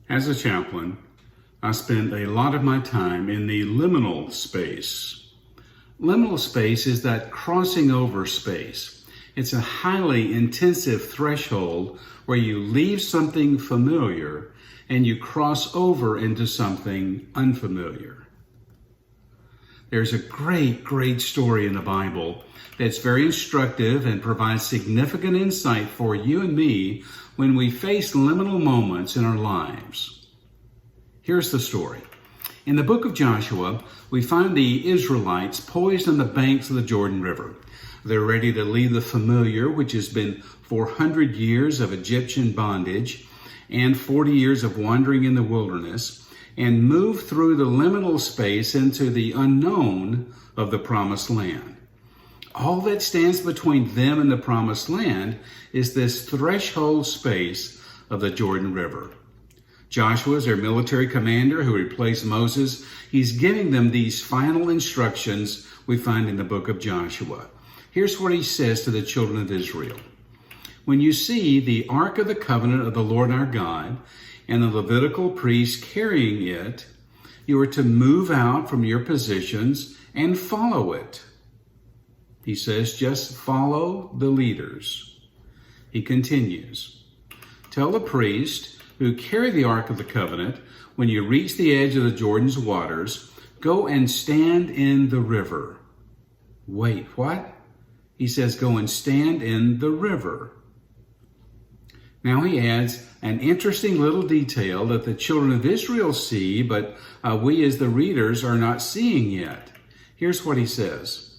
As a chaplain, I spend a lot of my time in the liminal space. Liminal space is that crossing over space. It's a highly intensive threshold where you leave something familiar and you cross over into something unfamiliar. There's a great story in the Bible that's very instructive and provides significant insight for you and me when we face liminal moments in our lives. Here's the story. In the book of Joshua, we find the Israelites poised on the banks of the Jordan River. They're ready to leave the familiar, which has been 400 years of Egyptian bondage and 40 years of wandering in the wilderness, and move through the liminal space into the unknown of the promised land. All that stands between them and the promised land is this threshold space of the Jordan River. Joshua is their military commander who replaced Moses. He's giving them these final instructions we find in the book of Joshua. Here's what he says to the children of Israel. When you see the Ark of the Covenant of the Lord our God and the Levitical priests carrying it, you are to move out from your positions and follow it. He says, just follow the leaders. He continues, tell the priest who carry the Ark of the Covenant, when you reach the edge of the Jordan's waters, go and stand in the river. Wait, what? He says, go and stand in the river. Now he adds an interesting little detail that the children of Israel see, but we as the readers are not seeing yet. Here's what he says.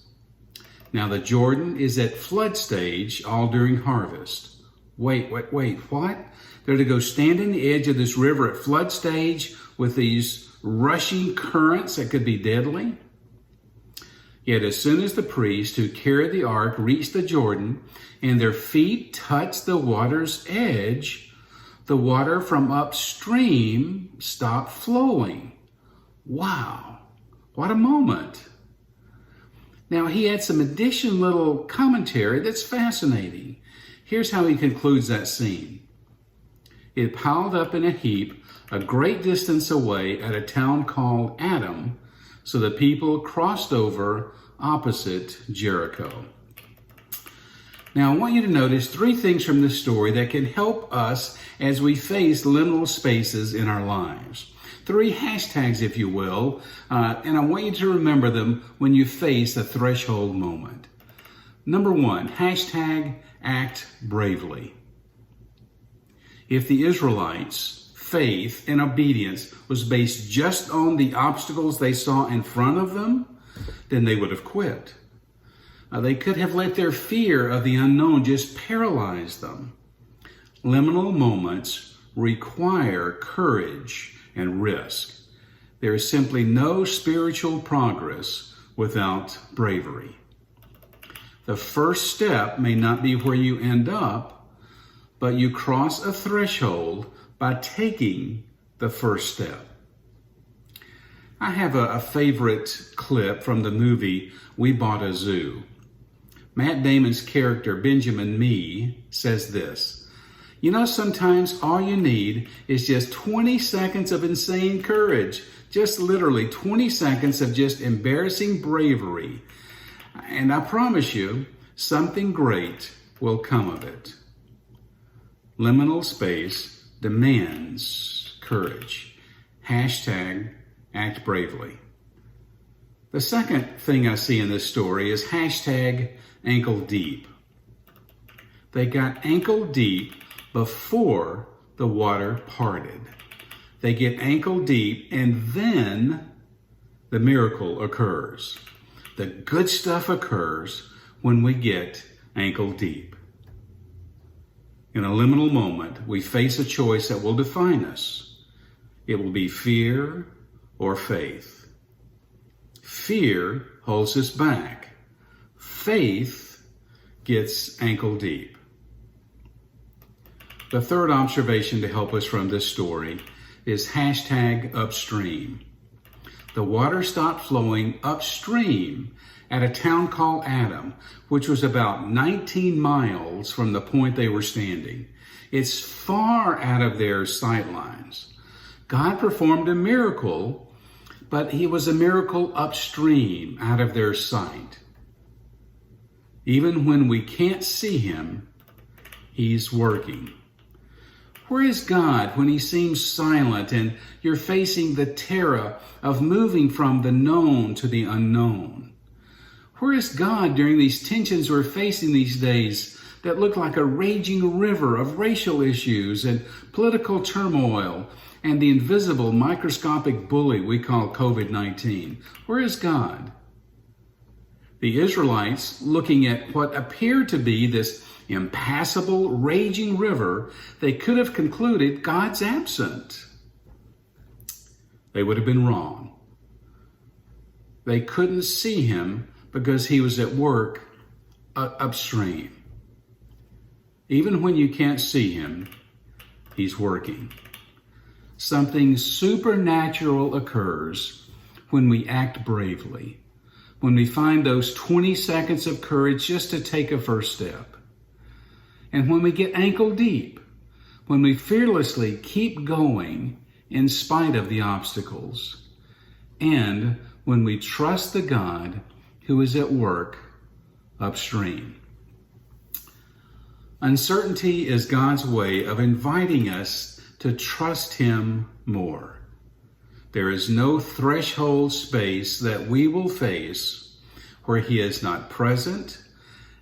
Now the Jordan is at flood stage all during harvest. Wait, what? They're to go stand in the edge of this river at flood stage with these rushing currents that could be deadly? Yet as soon as the priests who carried the ark reached the Jordan and their feet touched the water's edge, the water from upstream stopped flowing. Wow, what a moment. Now he adds some additional little commentary that's fascinating. Here's how he concludes that scene. It piled up in a heap a great distance away at a town called Adam, so the people crossed over opposite Jericho. Now I want you to notice three things from this story that can help us as we face liminal spaces in our lives. Three hashtags, if you will, and I want you to remember them when you face a threshold moment. Number one, hashtag act bravely. If the Israelites' faith and obedience was based just on the obstacles they saw in front of them, then they would have quit. They could have let their fear of the unknown just paralyze them. Liminal moments require courage and risk. There is simply no spiritual progress without bravery. The first step may not be where you end up, but you cross a threshold by taking the first step. I have a favorite clip from the movie We Bought a Zoo. Matt Damon's character, Benjamin Mee, says this. You know, sometimes all you need is just 20 seconds of insane courage. Just literally 20 seconds of just embarrassing bravery. And I promise you, something great will come of it. Liminal space demands courage. Hashtag act bravely. The second thing I see in this story is hashtag ankle deep. They got ankle deep before the water parted. They get ankle deep and then the miracle occurs. The good stuff occurs when we get ankle deep. In a liminal moment, we face a choice that will define us. It will be fear or faith. Fear holds us back. Faith gets ankle deep. The third observation to help us from this story is hashtag upstream. The water stopped flowing upstream at a town called Adam, which was about 19 miles from the point they were standing. It's far out of their sight lines. God performed a miracle, but he was a miracle upstream, out of their sight. Even when we can't see him, he's working. Where is God when he seems silent and you're facing the terror of moving from the known to the unknown? Where is God during these tensions we're facing these days that look like a raging river of racial issues and political turmoil and the invisible microscopic bully we call COVID-19? Where is God? The Israelites, looking at what appeared to be this impassable, raging river, they could have concluded God's absent. They would have been wrong. They couldn't see him because he was at work upstream. Even when you can't see him, he's working. Something supernatural occurs when we act bravely, when we find those 20 seconds of courage just to take a first step. And when we get ankle deep, when we fearlessly keep going in spite of the obstacles, and when we trust the God who is at work upstream. Uncertainty is God's way of inviting us to trust him more. There is no threshold space that we will face where he is not present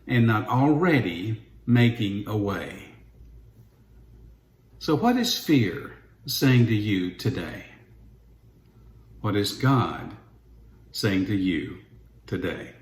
and not already making a way. So what is fear saying to you today? What is God saying to you today?